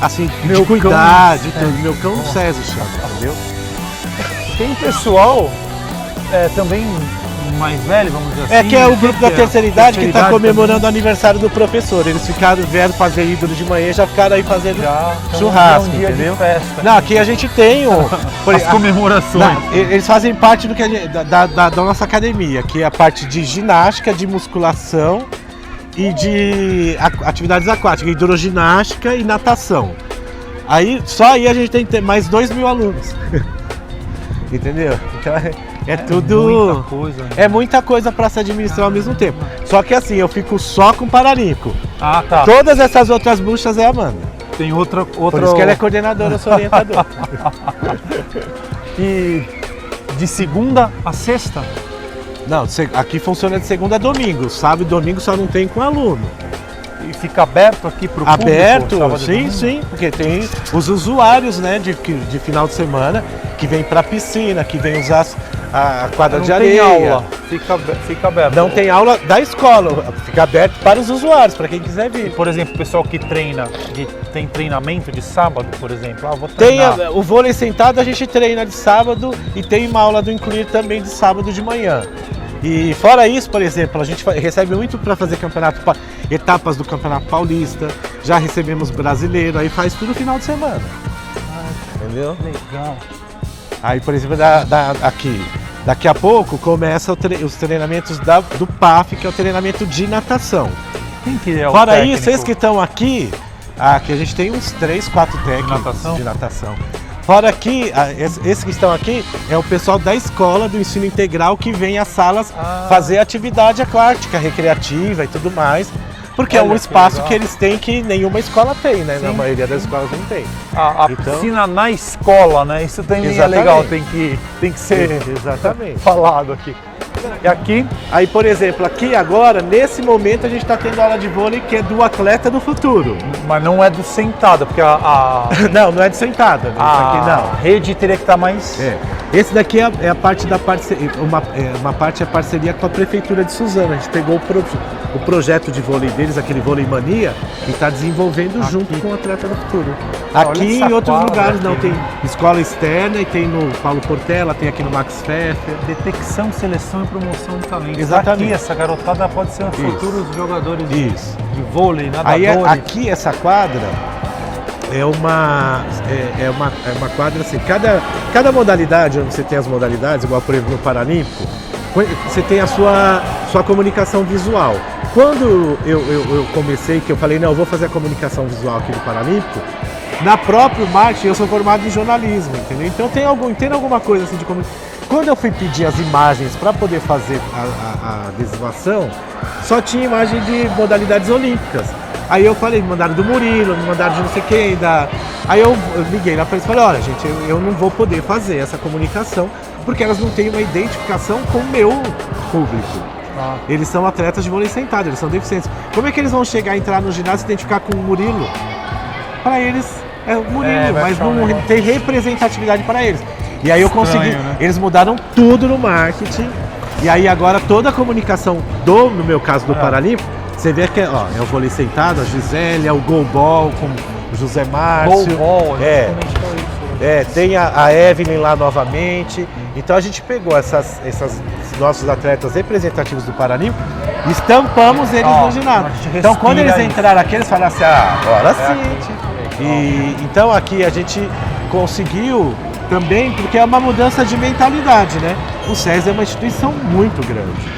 assim, Meu de cuidar, Cão de tudo. Meu Cão no César chama, entendeu? Tem pessoal também mais velho, vamos dizer assim. Que é o grupo da terceira idade que está idade comemorando o aniversário do professor. Eles vieram fazer ídolo de manhã e já ficaram aí fazendo churrasco, um dia entendeu? de festa. Não, aqui a gente tem As comemorações. eles fazem parte do que da nossa academia, que é a parte de ginástica, de musculação e de atividades aquáticas, hidroginástica e natação. Só aí a gente tem que ter mais 2.000 alunos. Entendeu? Então é tudo. Muita coisa, né? É muita coisa para se administrar ao mesmo tempo. Só que assim, eu fico só com Paraninco. Ah, tá. Todas essas outras buchas é a Amanda. Tem outra. Por isso que ela é coordenadora, eu sou orientador. E de segunda a sexta? Não, aqui funciona de segunda a domingo. Sábado e domingo só não tem com aluno. E fica aberto aqui para o público? Aberto, sábado e sim, domingo? sim, porque tem os usuários, né, de final de semana que vem para a piscina, que vem usar a quadra de areia. Não tem aula, fica aberto. Não tem aula da escola, fica aberto para os usuários, para quem quiser vir. Por exemplo, o pessoal que treina, tem treinamento de sábado, por exemplo. Vou treinar. Tem o vôlei sentado, a gente treina de sábado e tem uma aula do Incluir também de sábado de manhã. E fora isso, por exemplo, a gente recebe muito para fazer etapas do Campeonato Paulista, já recebemos brasileiro, aí faz tudo no final de semana. Entendeu? Legal. Aí, por exemplo, daqui a pouco começa os treinamentos do PAF, que é o treinamento de natação. Quem que é o Fora técnico? isso, esses que estão aqui a gente tem uns 3, 4 técnicos de natação. Fora aqui, esses que estão aqui é o pessoal da escola do ensino integral que vem às salas fazer atividade aquática, recreativa e tudo mais. Porque é Olha um que espaço legal. que eles têm que nenhuma escola tem, né? Na Sim. maioria das escolas não tem. A Então- piscina na escola, né? Isso também é Exatamente. legal, tem que ser Exatamente. falado aqui. E aqui, Aí, por exemplo, aqui agora, nesse momento, a gente está tendo aula de vôlei que é do atleta do futuro. mas não é do sentado, porque Não é de sentada, né? Isso aqui não. rede teria que estar mais... É. Esse daqui é a parte da parceria, uma parte é parceria com a Prefeitura de Suzano. A gente pegou o projeto de vôlei deles, aquele Vôlei Mania, e está desenvolvendo junto com o Atleta do Futuro. Olha Aqui e essa em outros quadra lugares, não. aqui. Tem escola externa e tem no Paulo Portela, tem aqui no Max Pfeffer. Detecção, seleção e promoção de talentos. Exatamente. Aqui, essa garotada pode ser Isso. futuros jogadores Isso. de vôlei, Aí nadadores. aqui essa quadra é uma quadra assim, cada modalidade, onde você tem as modalidades, igual por exemplo no Paralímpico, você tem a sua comunicação visual. Quando eu comecei, que eu falei, não, eu vou fazer a comunicação visual aqui do Paralímpico, na própria marketing eu sou formado em jornalismo, entendeu? Então tem alguma coisa assim de comunicação. Quando eu fui pedir as imagens para poder fazer a adesivação, só tinha imagem de modalidades olímpicas. Aí eu falei, me mandaram do Murilo, me mandaram de não sei quem, Aí eu liguei lá para eles e falei, olha gente, eu não vou poder fazer essa comunicação, porque elas não têm uma identificação com o meu público. Eles são atletas de vôlei sentado, eles são deficientes. Como é que eles vão chegar, entrar no ginásio e se identificar com o Murilo? Para eles é o Murilo, vai mas ficar um não negócio. tem representatividade para eles. E aí eu Estranho, consegui, né? eles mudaram tudo no marketing, e aí agora toda a comunicação no meu caso do Paralímpico, você vê que é o vôlei sentado, a Gisele, é o goalball com o José Márcio. Goalball, é, comentou isso. tem a Evelyn lá novamente. Então a gente pegou esses nossos atletas representativos do Paralímpico e estampamos eles no ginásio. a gente Então quando eles respira entraram aqui, eles falaram assim, agora sim. aqui. E então aqui a gente conseguiu também, porque é uma mudança de mentalidade, né? O SESI é uma instituição muito grande,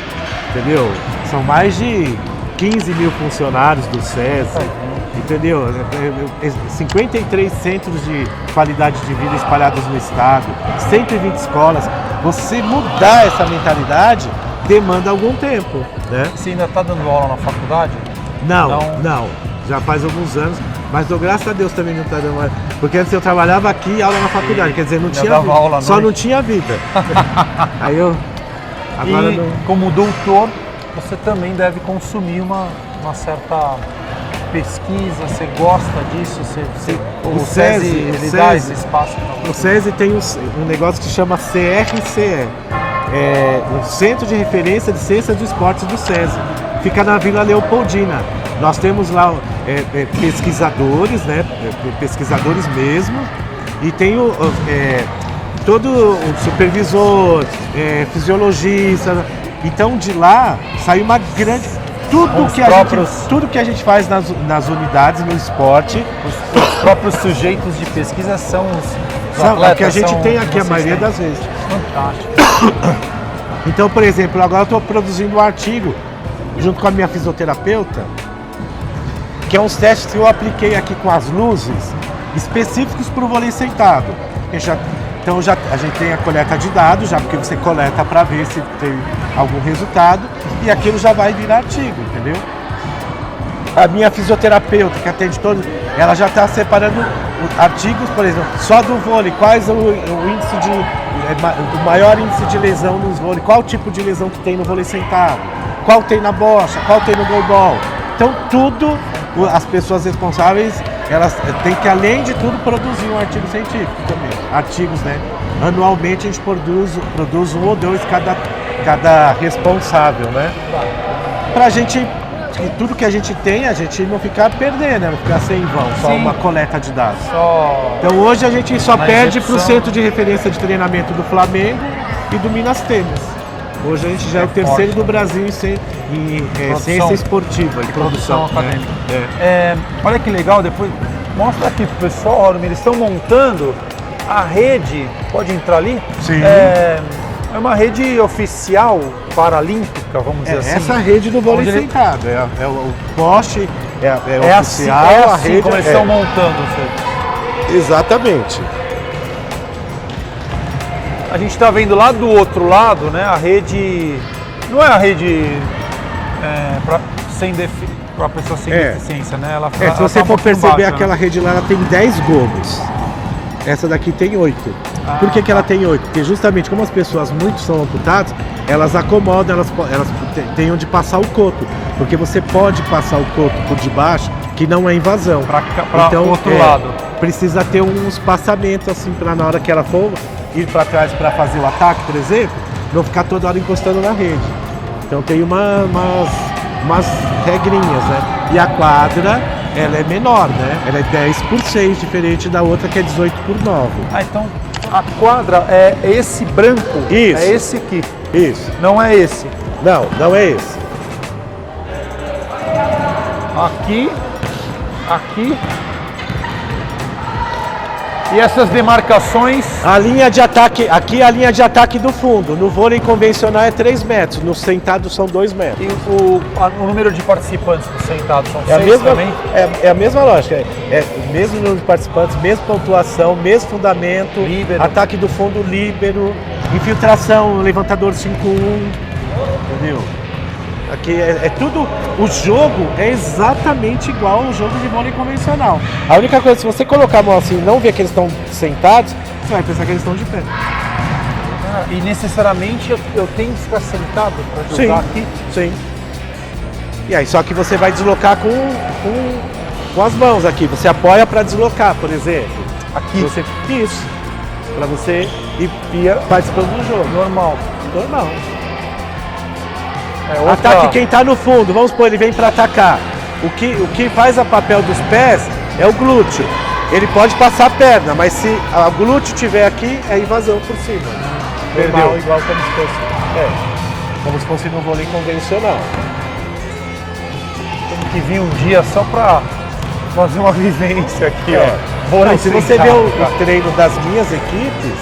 entendeu? São mais de 15 mil funcionários do SESI, entendeu? 53 centros de qualidade de vida espalhados no estado, 120 escolas. Você mudar essa mentalidade demanda algum tempo, né? Você ainda está dando aula na faculdade? Não. Já faz alguns anos, mas dou graças a Deus também não está dando mais. Porque antes eu trabalhava aqui e aula na faculdade, quer dizer, não Já tinha dava vida, aula à só noite. não tinha vida. Aí eu agora E não. como doutor, você também deve consumir uma certa pesquisa, você gosta disso, o SESI ele dá esse espaço para O SESI tem um negócio que chama CRCE, o Centro de Referência de Ciências do Esporte do SESI. Fica na Vila Leopoldina. Nós temos lá pesquisadores, né? Pesquisadores mesmo, e tem todo o supervisor, fisiologista. Então de lá sai uma grande. Tudo que a gente faz nas unidades, no esporte, os próprios sujeitos de pesquisa são os é o que a gente são- tem aqui a vocês maioria têm. das vezes. Fantástico. Então, por exemplo, agora eu estou produzindo um artigo junto com a minha fisioterapeuta, que é uns testes que eu apliquei aqui com as luzes específicos para o vôlei sentado. Então a gente tem a coleta de dados, já porque você coleta para ver se tem algum resultado, e aquilo já vai virar artigo, entendeu? A minha fisioterapeuta, que atende todos, ela já está separando artigos, por exemplo, só do vôlei, quais o índice o maior índice de lesão nos vôlei, qual tipo de lesão que tem no vôlei sentado, qual tem na bocha, qual tem no goalball. Então tudo, as pessoas responsáveis, elas têm que, além de tudo, produzir um artigo científico também. Artigos, né? Anualmente a gente produz um ou dois cada responsável, né? Pra gente, tudo que a gente tem, a gente não ficar perdendo, né? Não ficar sem vão, só Sim. uma coleta de dados. Só Então hoje a gente só Na perde para o execução. centro de referência de treinamento do Flamengo e do Minas Tênis. Hoje a gente já é o terceiro forte, do Brasil em ciência esportiva, em produção produção, né? acadêmica. Olha que legal, depois mostra aqui pro pessoal, Orme, eles estão montando a rede, pode entrar ali? Sim. É uma rede oficial paralímpica, vamos dizer assim. Essa rede do vôlei Onde ele- sentado, é o poste, é é oficial, assim, a rede como eles estão montando. Você. Exatamente. A gente está vendo lá do outro lado, né? A rede não é a rede a pessoa sem deficiência, né? Se você for perceber, aquela rede lá ela tem 10 gomos. Essa daqui tem 8. Por que ela tem 8? Porque justamente como as pessoas muito são amputadas, elas acomodam, elas têm onde passar o coto. Porque você pode passar o coto por debaixo, que não é invasão. Para então, o outro lado. Precisa ter uns passamentos assim, para na hora que ela for ir para trás para fazer o ataque, por exemplo, não ficar toda hora encostando na rede. Então tem umas regrinhas, né? E a quadra, ela é menor, né? Ela é 10x6, diferente da outra que é 18x9. Então a quadra é esse branco? Isso. É esse aqui? Isso. Não é esse? Não é esse. Aqui. E essas demarcações? A linha de ataque, aqui é a linha de ataque do fundo. No vôlei convencional é 3 metros, no sentado são 2 metros. E o número de participantes no sentado são 6 também? É a mesma lógica, é o mesmo número de participantes, mesma pontuação, mesmo fundamento, líbero. Ataque do fundo, líbero, infiltração, levantador 5-1, entendeu? Aqui é tudo, o jogo é exatamente igual ao jogo de vôlei convencional. A única coisa, se você colocar a mão assim e não ver que eles estão sentados, você vai pensar que eles estão de pé. E necessariamente eu tenho que ficar sentado para jogar aqui? Sim. E aí, só que você vai deslocar com as mãos aqui. Você apoia para deslocar, por exemplo. Aqui? Isso. Para você ir participando do jogo. Normal. Ataque quem está no fundo, vamos supor, ele vem para atacar. O que faz a papel dos pés é o glúteo. Ele pode passar a perna, mas se o glúteo estiver aqui, é invasão por cima. Perdeu. Igual como se fosse no vôlei convencional. Tem que vir um dia só para fazer uma vivência aqui, ó. Não, se você ver o treino das minhas equipes,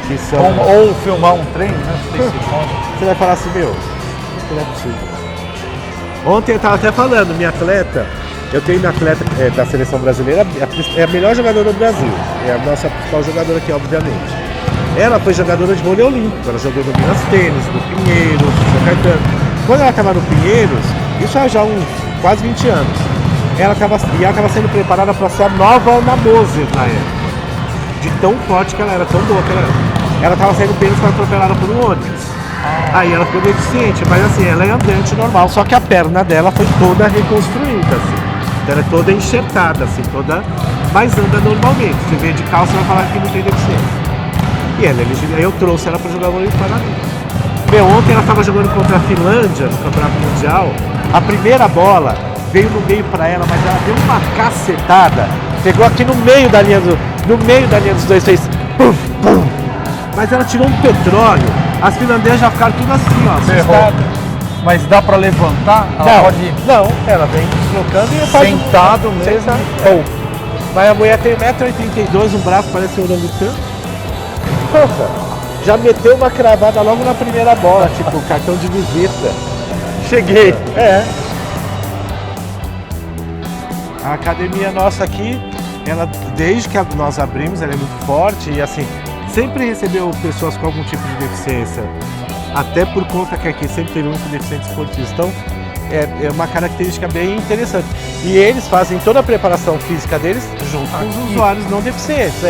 que são... Ou filmar um treino, né? Você vai falar assim, não é possível. Ontem eu estava até falando, minha atleta, eu tenho minha atleta da seleção brasileira, é a melhor jogadora do Brasil, é a nossa principal jogadora aqui, obviamente. Ela foi jogadora de vôlei olímpico, ela jogou no Minas Tênis, no Pinheiros, no Caetano. Quando ela estava no Pinheiros, isso já há uns quase 20 anos, ela estava sendo preparada para ser a nova Ana Moser na época. De tão forte que ela era, tão boa que ela era. Ela estava saindo pênis para atropelada por um ônibus. Aí ela ficou deficiente, mas assim, ela é andante normal, só que a perna dela foi toda reconstruída, assim. Então ela é toda enxertada, assim, mas anda normalmente. Você vê de calça, vai falar que não tem deficiência. E ela é legítima. Aí eu trouxe ela para jogar vôlei paralímpico. Ontem ela estava jogando contra a Finlândia no Campeonato Mundial. A primeira bola veio no meio para ela, mas ela deu uma cacetada. Pegou aqui no meio da linha dos dois, fez pum, pum. Mas ela tirou um petróleo. As finlandesas já ficaram tudo assim, ó, assustadas. Mas dá pra levantar? Não, ela vem deslocando e faz sentado mesmo. Mas a mulher tem 1,82 m, um braço parece um orangotango. Porra, já meteu uma cravada logo na primeira bola, tipo cartão de visita. Cheguei. A academia nossa aqui, ela desde que nós abrimos, ela é muito forte e assim, sempre recebeu pessoas com algum tipo de deficiência, até por conta que aqui sempre teve muito deficiente esportista. Então, é uma característica bem interessante. E eles fazem toda a preparação física deles junto com os usuários não deficientes.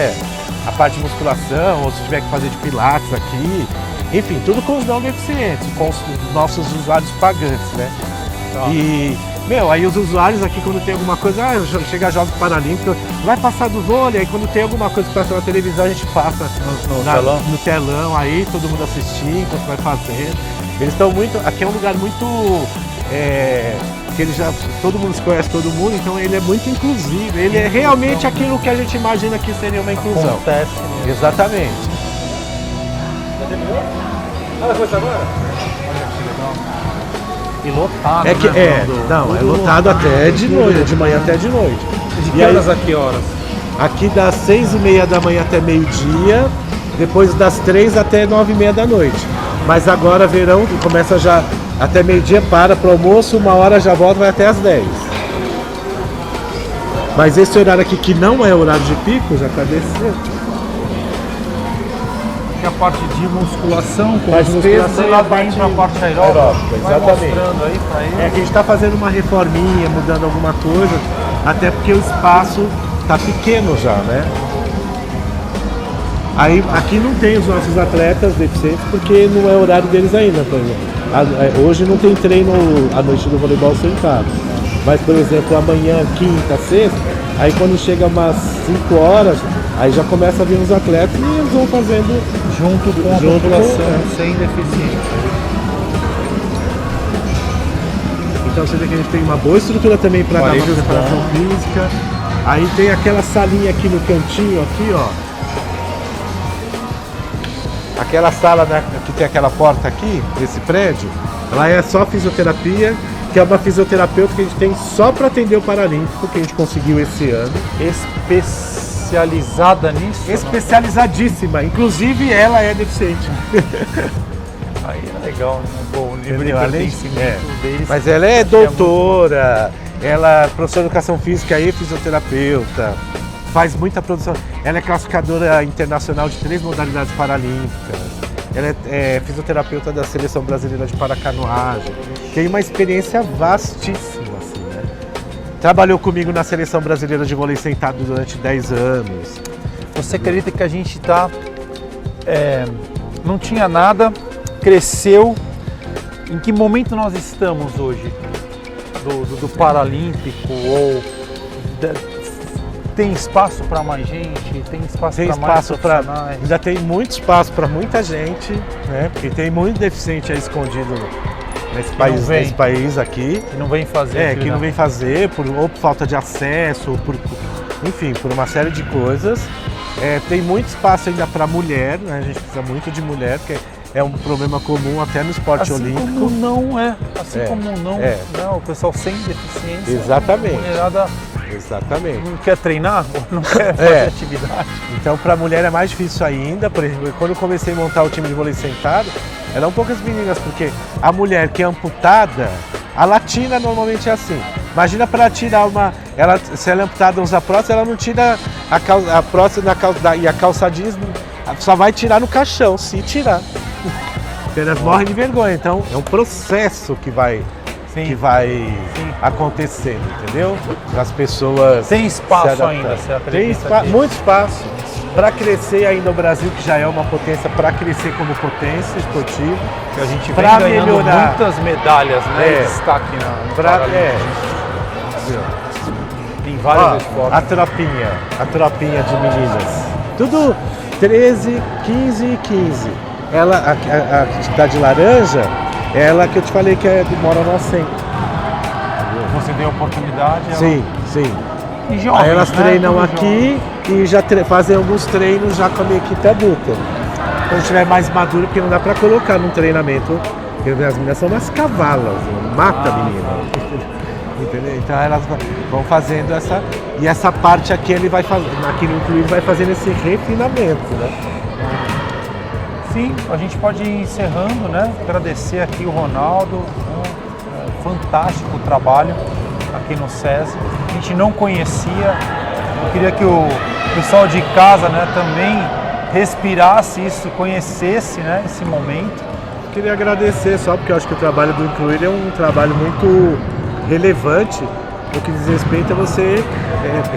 A parte de musculação, ou se tiver que fazer de pilates aqui, enfim, tudo com os não deficientes, com os nossos usuários pagantes, né? E, aí os usuários aqui, quando tem alguma coisa, chega a Jogos Paralímpicos, vai passar do vôlei, aí quando tem alguma coisa que passa na televisão, a gente passa no telão, aí todo mundo assistir enquanto vai fazendo. Eles estão muito, aqui é um lugar muito, que todo mundo se conhece todo mundo, então ele é muito inclusivo, ele é realmente aquilo que a gente imagina que seria uma inclusão. Acontece. Exatamente. Já terminou? Vai começar agora? E lotado, é lotado até de noite, de manhã até de noite. De que horas a que horas? Aqui das 6h30 da manhã até meio-dia, depois das 3 até 9h30 da noite. Mas agora verão, começa já até meio-dia, para o almoço, 1 hora já volta, vai até as 10. Mas esse horário aqui, que não é horário de pico, já está descendo. aqui a parte de musculação, com Parte de os pesos, musculação e e lá a parte dentro a parte aeróbica. aeróbica, Vai exatamente. mostrando aí pra ele. É que a gente está fazendo uma reforminha, mudando alguma coisa, até porque o espaço está pequeno já, né? Aí aqui não tem os nossos atletas deficientes porque não é horário deles ainda, por exemplo. Hoje não tem treino à noite do voleibol sentado. Mas, por exemplo, amanhã, quinta, sexta, aí quando chega umas 5 horas, aí já começa a vir os atletas e eles vão fazendo Junto com a junto população sem deficiência. Então você vê que a gente tem uma boa estrutura também para dar uma Aparelhos preparação bons. física. Aí tem aquela salinha aqui no cantinho, aqui ó. Aquela sala, né, que tem aquela porta aqui, desse prédio, ela é só fisioterapia, que é uma fisioterapeuta que a gente tem só para atender o Paralímpico, que a gente conseguiu esse ano. Especializada nisso? Especializadíssima, inclusive ela é deficiente. Aí é legal, né? Bom, o nível de Entendeu? Além- pertencimento deles. Mas ela é doutora, ela é professora de educação física e fisioterapeuta, faz muita produção. Ela é classificadora internacional de 3 modalidades paralímpicas. Ela é fisioterapeuta da Seleção Brasileira de Paracanoagem. Tem uma experiência vastíssima, assim, né? Trabalhou comigo na Seleção Brasileira de Vôlei Sentado durante 10 anos. Você acredita que a gente tá... não tinha nada, cresceu. Em que momento nós estamos hoje? Do Paralímpico? Ou tem espaço para mais gente? Tem espaço Tem para mais espaço para... profissionais? Ainda tem muito espaço para muita gente, né? Porque tem muito deficiente aí escondido nesse país aqui. Que não vem fazer. Que não vem fazer, ou por falta de acesso, ou enfim, por uma série de coisas. Tem muito espaço ainda para mulher, né? A gente precisa muito de mulher, porque é um problema comum até no esporte assim olímpico. Como não é, assim como não, é. não, o pessoal sem deficiência, Exatamente. a mulherada Exatamente. não quer treinar, ou não quer fazer atividade. Então, para a mulher é mais difícil ainda. Por exemplo, quando eu comecei a montar o time de vôlei sentado, eram poucas meninas, porque a mulher que é amputada, a latina normalmente é assim. Imagina para ela tirar se ela é amputada usa prótese, ela não tira a prótese e a calça jeans só vai tirar no caixão, se tirar. Elas morrem de vergonha. Então, é um processo que vai acontecendo, entendeu? Para as pessoas. Tem espaço se ainda, você acredita? Tem muito espaço para crescer ainda o Brasil, que já é uma potência, para crescer como potência esportiva. Que a gente vem Pra ganhando melhorar. muitas medalhas, né? É. Destaque no Paralímpico. Em vários esportes. A tropinha de meninas. Tudo 13, 15 e 15. Ela, a que está de laranja, ela que eu te falei que mora no centro. Você deu oportunidade. Sim. E jovens, Aí elas né? treinam Tudo aqui e já fazem alguns treinos já com a minha equipe adulta. Quando estiver mais maduro, porque não dá pra colocar num treinamento, porque as meninas são umas cavalas, mata a menina. Entendeu? Então elas vão fazendo essa parte aqui ele vai fazer, aqui no Incluir vai fazendo esse refinamento, né? Sim, a gente pode ir encerrando, né? Agradecer aqui o Ronaldo, fantástico trabalho aqui no SESI. A gente não conhecia, eu queria que o pessoal de casa, né, também respirasse isso, conhecesse, né, esse momento. Queria agradecer só porque eu acho que o trabalho do Incluir é um trabalho muito relevante no que diz respeito a você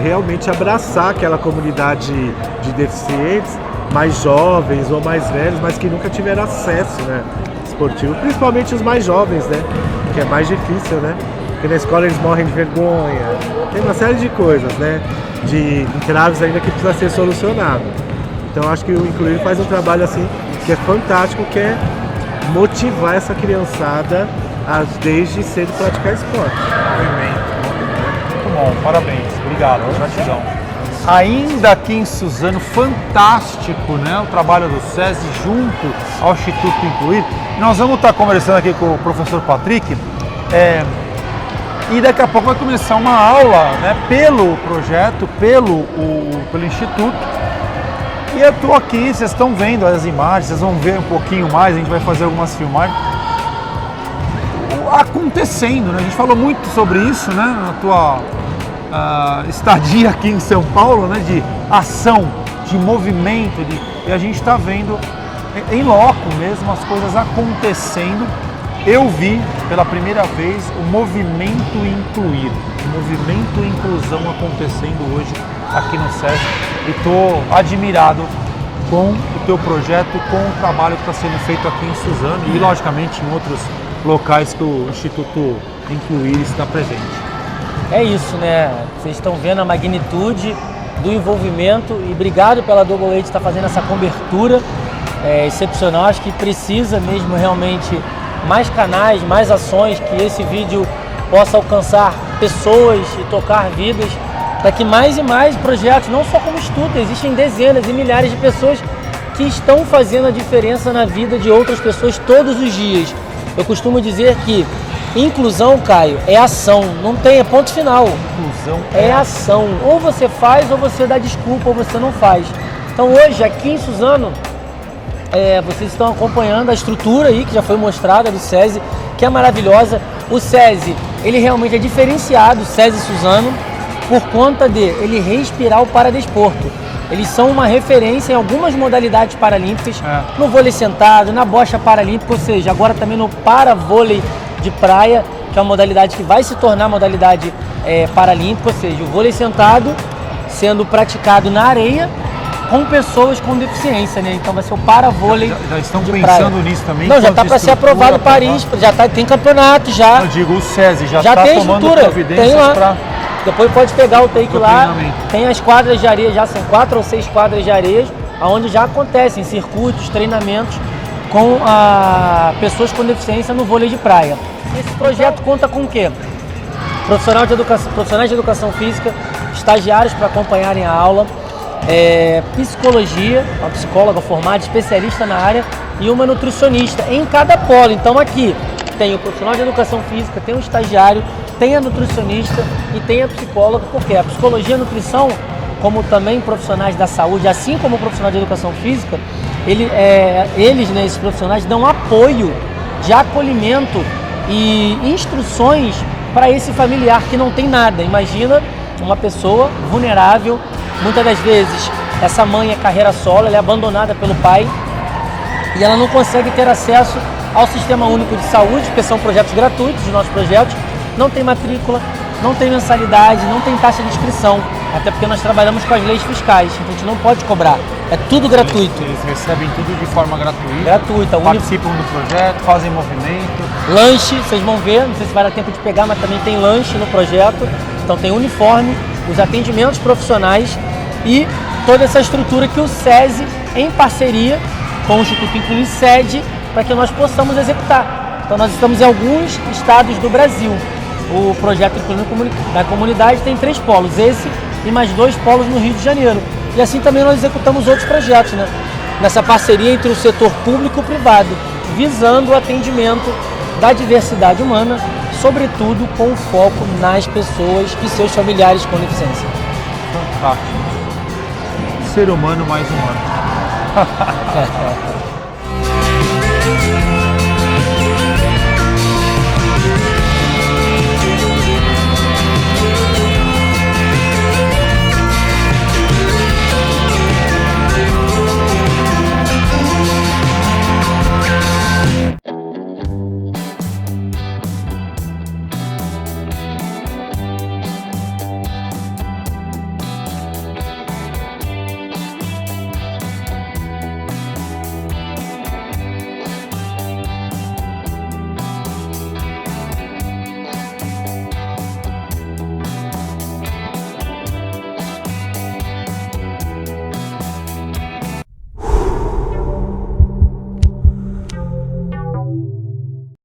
realmente abraçar aquela comunidade de deficientes, mais jovens ou mais velhos, mas que nunca tiveram acesso, né, esportivo, principalmente os mais jovens, né, que é mais difícil, né, porque na escola eles morrem de vergonha, tem uma série de coisas, né, de entraves ainda que precisa ser solucionado. Então acho que o Incluir faz um trabalho assim que é fantástico, que é motivar essa criançada a desde cedo praticar esporte. Muito bom, parabéns, obrigado, gratidão. Ainda aqui em Suzano, fantástico, né, o trabalho do SESI junto ao Instituto Incluir. Nós vamos estar conversando aqui com o professor Patrick e daqui a pouco vai começar uma aula, né, pelo projeto, pelo Instituto. E eu estou aqui, vocês estão vendo as imagens, vocês vão ver um pouquinho mais, a gente vai fazer algumas filmagens. Acontecendo, né? A gente falou muito sobre isso, né, na tua estadia aqui em São Paulo, né, de ação, de movimento, e a gente está vendo em loco mesmo, as coisas acontecendo. Eu vi pela primeira vez o movimento incluir, o movimento inclusão acontecendo hoje aqui no SESI e estou admirado com o teu projeto, com o trabalho que está sendo feito aqui em Suzano e logicamente em outros locais que o Instituto Incluir está presente. É isso, né? Vocês estão vendo a magnitude do envolvimento e obrigado pela Double Eight estar fazendo essa cobertura excepcional. Acho que precisa mesmo realmente mais canais, mais ações, que esse vídeo possa alcançar pessoas e tocar vidas, para que mais e mais projetos, não só como Instituto, existem dezenas e milhares de pessoas que estão fazendo a diferença na vida de outras pessoas todos os dias. Eu costumo dizer que inclusão, Caio, é ação, não tem, é ponto final. Inclusão é ação. Ou você faz, ou você dá desculpa, ou você não faz. Então hoje, aqui em Suzano, vocês estão acompanhando a estrutura aí, que já foi mostrada do SESI, que é maravilhosa. O SESI, ele realmente é diferenciado, o SESI Suzano, por conta de ele respirar o paradesporto. Eles são uma referência em algumas modalidades paralímpicas, no vôlei sentado, na bocha paralímpica, ou seja, agora também no paravôlei de praia, que é uma modalidade que vai se tornar modalidade paralímpica, ou seja, o vôlei sentado sendo praticado na areia com pessoas com deficiência, né? Então vai ser o paravôlei já estão de pensando praia. nisso também? Não, já está para ser aprovado Paris, já tem campeonato já. Eu digo, o SESI já já está tem tomando estrutura, providências tem lá. para... Depois pode pegar o take lá, treinamento. tem as quadras de areia, já são 4 ou 6 quadras de areia, onde já acontecem circuitos, treinamentos com pessoas com deficiência no vôlei de praia. Esse projeto conta com o quê? Profissionais de educação física, estagiários para acompanharem a aula, psicologia, uma psicóloga formada, especialista na área, e uma nutricionista em cada polo. Então aqui tem o profissional de educação física, tem o estagiário, tem a nutricionista e tem a psicóloga, porque a psicologia e a nutrição, como também profissionais da saúde, assim como o profissional de educação física, eles, né, esses profissionais, dão apoio de acolhimento e instruções para esse familiar que não tem nada. Imagina uma pessoa vulnerável, muitas das vezes essa mãe é carreira solo, ela é abandonada pelo pai e ela não consegue ter acesso ao Sistema Único de Saúde, porque são projetos gratuitos, os nossos projetos, não tem matrícula, não tem mensalidade, não tem taxa de inscrição, até porque nós trabalhamos com as leis fiscais, então a gente não pode cobrar, é tudo gratuito. Eles recebem tudo de forma gratuita. Gratuita. Participam do projeto, fazem movimento. Lanche, vocês vão ver, não sei se vai dar tempo de pegar, mas também tem lanche no projeto, então tem uniforme, os atendimentos profissionais e toda essa estrutura que o SESI, em parceria com o Instituto Incluir, cede para que nós possamos executar. Então nós estamos em alguns estados do Brasil. O projeto Incluir da Comunidade tem 3 polos, esse e mais 2 polos no Rio de Janeiro. E assim também nós executamos outros projetos, né? Nessa parceria entre o setor público e o privado, visando o atendimento da diversidade humana, sobretudo com foco nas pessoas e seus familiares com deficiência. Fantástico. Ser humano mais humano.